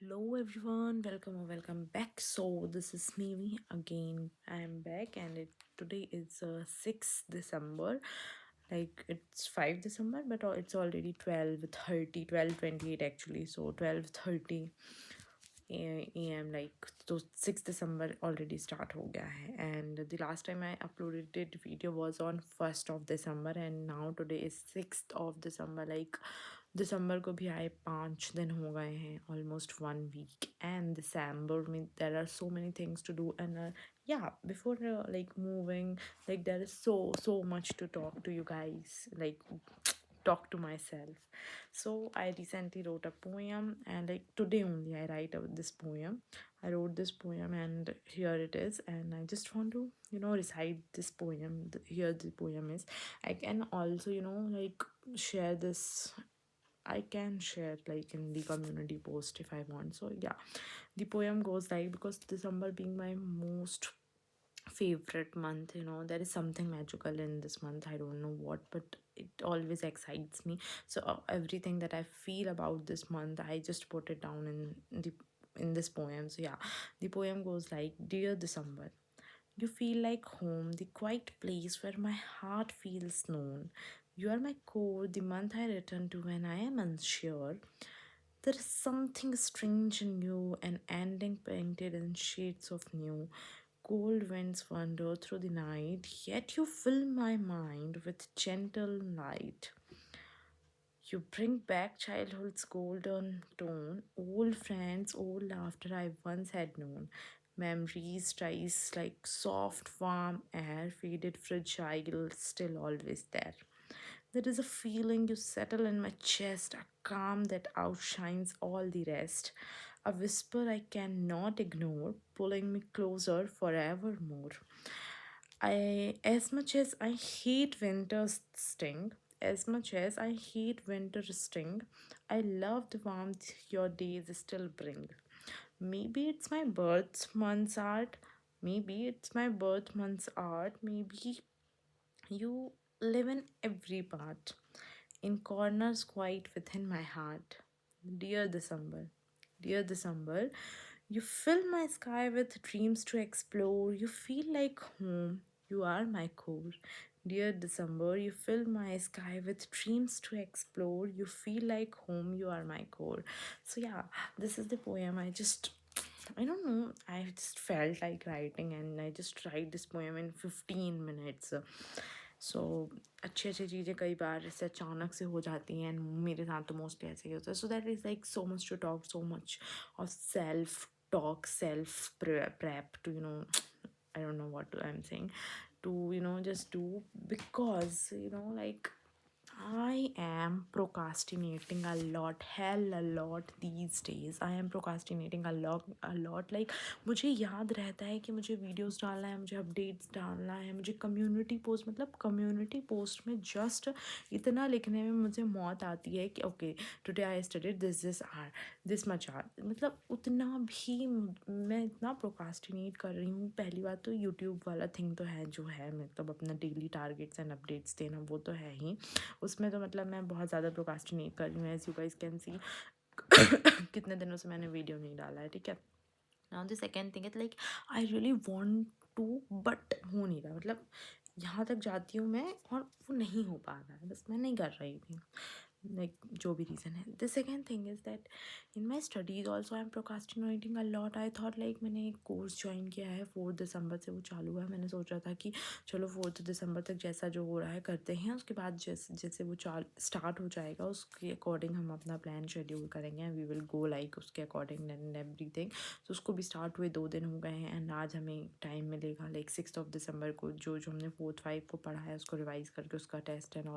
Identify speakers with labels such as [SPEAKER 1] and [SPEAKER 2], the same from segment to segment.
[SPEAKER 1] Hello everyone, welcome or welcome back. So this is me again. I am back and today is 6th December. Like it's 5 December, but it's already 12:30, 12:28 actually. So 12:30 am, like तो 6 December already start हो गया है. And the last time I uploaded it video was on 1st of December, and now today is 6th of December. Like दिसंबर को भी आए 5 दिन हो गए हैं, ऑलमोस्ट 1 week. एंड दिसंबर में there are so many things to do. And yeah, before like moving, like there is so much to talk to you guys, like talk to myself. So I recently wrote a poem, and like today only I write this poem. I wrote this poem and here it is, and I just want to recite this poem. Here the poem is. I can also like share this. I can share like in the community post if I want. So yeah, the poem goes like, because December being my most favorite month, there is something magical in this month. I don't know what, but it always excites me. So everything that I feel about this month, I just put it down in this poem. So yeah, the poem goes like, Dear December, you feel like home, the quiet place where my heart feels known. You are my core, the month I return to when I am unsure. There is something strange in you, an ending painted in shades of new. Cold winds wander through the night, yet you fill my mind with gentle light. You bring back childhood's golden tone, old friends, old laughter I once had known. Memories rise like soft, warm air, faded, fragile, still always there. There is a feeling you settle in my chest, a calm that outshines all the rest, a whisper I cannot ignore, pulling me closer forevermore. As much as I hate winter's sting, as much as I hate winter's sting, I love the warmth your days still bring. Maybe it's my birth month's art. Maybe it's my birth month's art. Maybe you live in every part, in corners quite within my heart. Dear December, dear December, you fill my sky with dreams to explore. You feel like home. You are my core. Dear December, you fill my sky with dreams to explore. You feel like home. You are my core. So, yeah, this is the poem. I don't know, I just felt like writing, and I just write this poem in 15 minutes. सो अच्छी अच्छी चीज़ें कई बार ऐसे अचानक से हो जाती हैं, एंड मेरे साथ तो मोस्टली ऐसे ही होता है. So that is like so much to talk, so much of self talk, self prep to I don't know what I'm saying, to just do, because like I am procrastinating a lot, hell a lot these days. I am procrastinating a lot. Like मुझे याद रहता है कि मुझे videos डालना है, मुझे updates डालना है, मुझे कम्युनिटी पोस्ट, मतलब कम्युनिटी पोस्ट में जस्ट इतना लिखने में मुझे मौत आती है कि okay today I studied this or this much or. मतलब उतना भी मैं इतना प्रोकास्टिनेट कर रही हूँ. पहली बात तो यूट्यूब वाला थिंग तो है जो है, मतलब अपना डेली टारगेट्स एंड अपडेट्स देना वो तो है ही. उसमें तो मतलब मैं बहुत ज़्यादा प्रोकास्टिनेट कर रही हूँ, as you guys can see. कितने दिनों से मैंने वीडियो नहीं डाला है, ठीक है. Now the second thing is like I really want to, but हो नहीं रहा. मतलब यहाँ तक जाती हूँ मैं और वो नहीं हो पा रहा है, बस मैं नहीं कर रही थी, like जो भी रीज़न है. The second thing is that in my studies also I am procrastinating a lot. I thought like मैंने एक कोर्स ज्वाइन किया है, 4 दिसंबर से वो चालू है. मैंने सोच रहा था कि चलो 4 दिसंबर तक जैसा जो हो रहा है करते हैं, उसके बाद जैसे जैसे वो स्टार्ट हो जाएगा उसके अकॉर्डिंग हम अपना प्लान शेड्यूल करेंगे, वी विल गो लाइक उसके अकॉर्डिंग एंड एवरीथिंग. तो उसको भी स्टार्ट हुए 2 दिन हो गए हैं, एंड आज हमें टाइम मिलेगा लाइक 6 दिसंबर को जो जो हमने 4th 5 को पढ़ा है उसको रिवाइज़ करके उसका टेस्ट एंड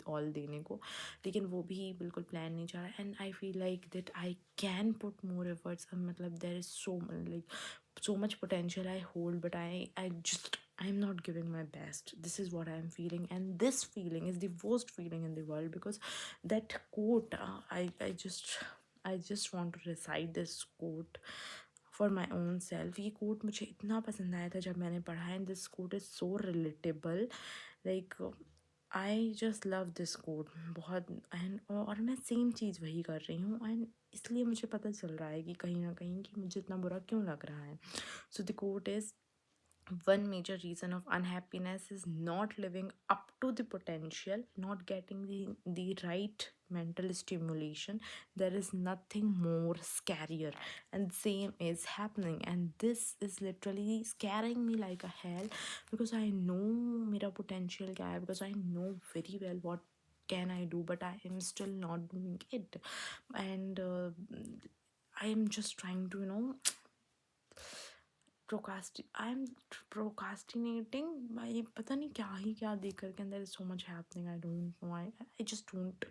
[SPEAKER 1] ऑल देने को. लेकिन वो भी बिल्कुल प्लान नहीं जा रहा. And I feel like that I can put more efforts. मतलब there is so much potential I hold, but I'm not giving my best. This is what I'm feeling, and this feeling is the worst feeling in the world, because that quote, I just want to recite this quote for my own self. ये quote मुझे इतना पसंद आया था जब मैंने पढ़ा, and this quote is so relatable. Like I just love this code बहुत। एंड और मैं सेम चीज़ वही कर रही हूँ, एंड इसलिए मुझे पता चल रहा है कि कहीं ना कहीं कि मुझे इतना बुरा क्यों लग रहा है. So the quote is, one major reason of unhappiness is not living up to the potential, not getting the right mental stimulation. There is nothing more scarier, and same is happening, and this is literally scaring me like a hell, because I know mera potential kya hai, because I know very well what can I do, but I am still not doing it. And I am just trying to, I am procrastinating. भाई पता नहीं क्या ही क्या देख करके अंदर is so much happening. I don't no, I just don't,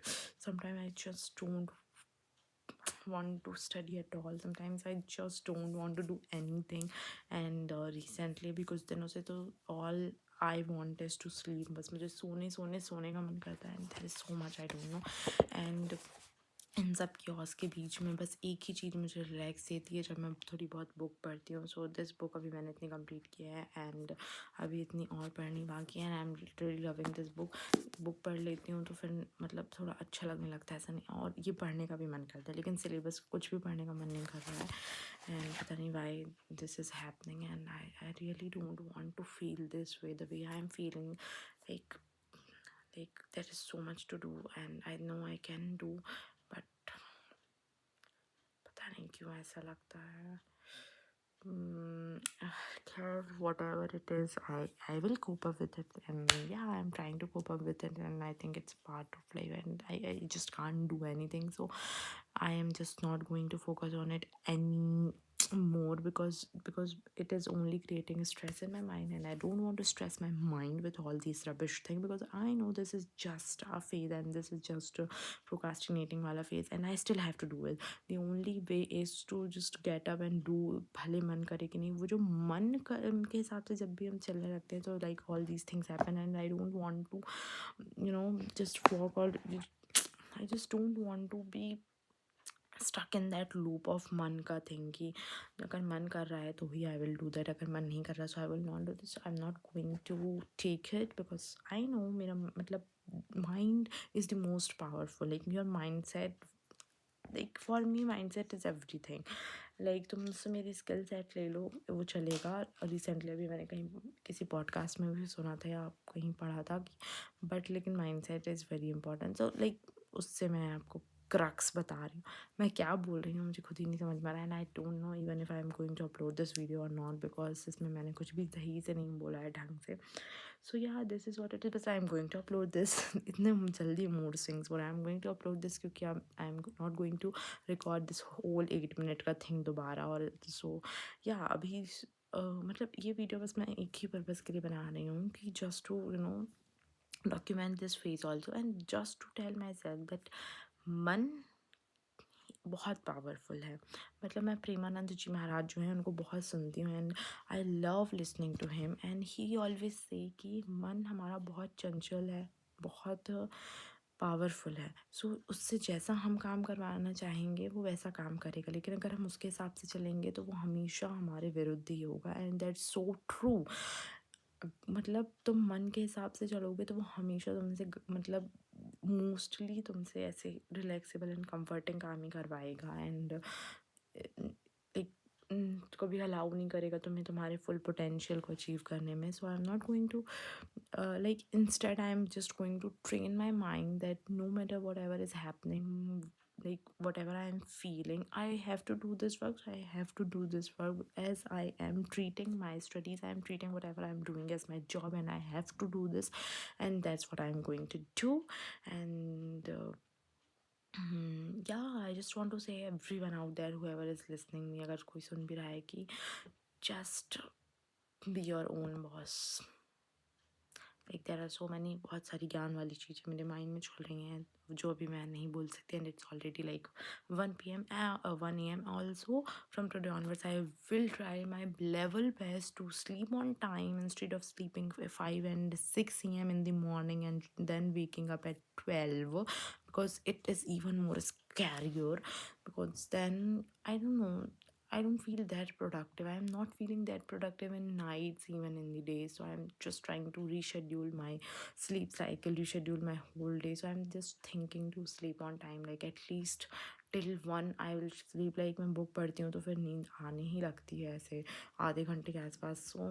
[SPEAKER 1] sometime I just don't want to study at all. Sometimes I just don't want to do anything. And recently, because दिनों से तो all I want is to sleep. बस मुझे सोने सोने सोने का मन करता है. And there is so much I don't know. And इन सब क्योस के बीच में बस एक ही चीज़ मुझे रिलैक्स देती है, जब मैं थोड़ी बहुत बुक पढ़ती हूँ. सो दिस बुक अभी मैंने इतनी कंप्लीट किया है, एंड अभी इतनी और पढ़नी बाकी है. And I am literally loving this book. Book पढ़ लेती हूँ तो फिर मतलब थोड़ा अच्छा लगने लगता है, ऐसा नहीं. और ये पढ़ने का भी मन करता है, लेकिन सिलेबस कुछ भी पढ़ने का मन नहीं कर रहा है. एंड पता नहीं why this is happening, and I really don't want to feel this way the way I am feeling. like there is so much to do, and I know I can do, but पता नहीं क्यों ऐसा लगता है. Whatever it is, I will cope up with it, and yeah, I'm trying to cope up with it, and I think it's part of life, and I just can't do anything. So I am just not going to focus on it any more, because it is only creating stress in my mind, and I don't want to stress my mind with all these rubbish thing, because I know this is just a phase, and this is just a procrastinating wala phase, and I still have to do it. The only way is to just get up and do. भले मन करे कि नहीं, वो जो मन के हिसाब से जब भी हम चलने लगते हैं, तो like all these things happen, and I don't want to, just walk, or I just don't want to be stuck in that loop of मन का थिंग कि अगर मन कर रहा है तो ही आई विल डू दैट, अगर मन नहीं कर रहा so I will not do this. I am not going to take it, because I know मेरा मतलब mind is the most powerful. Like your mind set, like for me mind set is everything. Like तुम मुझसे मेरी skill set ले लो, वो चलेगा. Recently अभी मैंने कहीं किसी पॉडकास्ट में भी सुना था या कहीं पढ़ा था कि बट लेकिन mind set is very important. So like उससे मैं आपको क्रक्स बता रही हूँ. मैं क्या बोल रही हूँ मुझे खुद ही नहीं समझ में आ रहा है, and I don't know even if I am going to upload this video और नॉट, बिकॉज इसमें मैंने कुछ भी सही से नहीं बोला है ढंग से. सो या this is what it is, बस I am going to upload this. इतने जल्दी मूड स्विंग्स हो रहा है. I am going to upload this क्योंकि I am not going to record this whole 8 minute का थिंग दोबारा. और सो या अभी मतलब ये वीडियो बस मैं एक ही पर्पज़ के लिए बना रही हूँ कि just to document this phase also, and just to tell myself that मन बहुत पावरफुल है. मतलब मैं प्रेमानंद जी महाराज जो हैं उनको बहुत सुनती हूँ, and I love listening to him, and he always says कि मन हमारा बहुत चंचल है, बहुत पावरफुल है. सो उससे जैसा हम काम करवाना चाहेंगे वो वैसा काम करेगा, लेकिन अगर हम उसके हिसाब से चलेंगे तो वो हमेशा हमारे विरुद्ध ही होगा. And that's so true. मतलब तुम मन के हिसाब से चलोगे तो वो हमेशा तुमसे मतलब मोस्टली तुमसे ऐसे रिलैक्सेबल एंड कंफर्टिंग काम ही करवाएगा, एंड एक कभी अलाउ नहीं करेगा तुम्हें तुम्हारे फुल पोटेंशियल को अचीव करने में. So I am not going to like instead I am just going to train my mind that no matter whatever is happening, like whatever I am feeling, I have to do this work. So I have to do this work as I am treating my studies, I am treating whatever I am doing as my job, and I have to do this, and that's what I am going to do. And yeah, I just want to say everyone out there, whoever is listening me, अगर कोई सुन भी रहा है कि just be your own boss. Like there are so many, बहुत सारी ज्ञान वाली चीज़ें मेरे माइंड में चल रही हैं जो अभी मैं नहीं बोल सकती. And it's already like 1 PM 1 AM. Also from today onwards I will try my level best to sleep on time instead of sleeping 5 and 6 AM in the morning and then waking up at 12, because it is even more scarier, because then I don't know, I don't feel that productive. I'm not feeling that productive in nights, even in the day. So I'm just trying to reschedule my sleep cycle, reschedule my whole day. So I'm just thinking to sleep on time, like at least till 1 I will sleep. Like मैं book पढ़ती हूँ तो फिर नींद आने ही लगती है ऐसे आधे घंटे के आसपास. So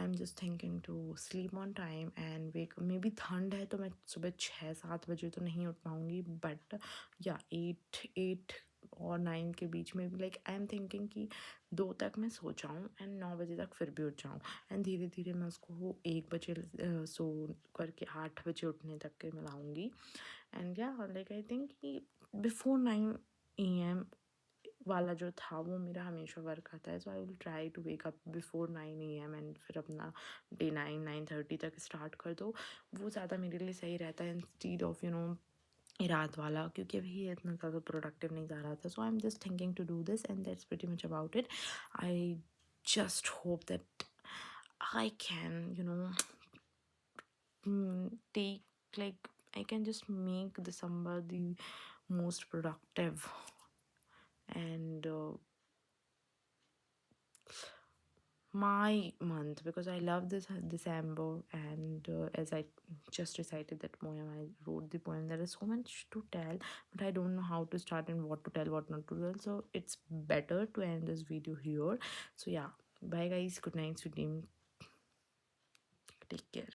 [SPEAKER 1] I'm just thinking to sleep on time and wake. May be ठंड है तो मैं सुबह 6-7 बजे तो नहीं उठ पाऊँगी, बट या 8 और 9 के बीच में भी लाइक आई एम थिंकिंग कि 2 तक मैं सो जाऊँ एंड 9 बजे तक फिर भी उठ जाऊँ, एंड धीरे धीरे मैं उसको 1 बजे सो करके 8 बजे उठने तक के मैं लाऊँगी. एंड या लाइक आई थिंक कि बिफोर 9 AM वाला जो था वो मेरा हमेशा वर्क आता है. So I will try to wake up before 9 AM and फिर अपना डे 9-9:30 तक स्टार्ट कर दो. वो ज़्यादा मेरे लिए सही रहता है इंस्टीड ऑफ रात वाला, क्योंकि अभी इतना ज़्यादा प्रोडक्टिव नहीं जा रहा था. So I am just thinking to do this and that's pretty much about it. I just hope that I can, take, like, I can just make December the most productive and my month, because I love this December. And as I just recited that poem, I wrote the poem. There is so much to tell, but I don't know how to start and what to tell, what not to tell. So it's better to end this video here. So yeah, bye guys. Good night, sweet dream. Take care.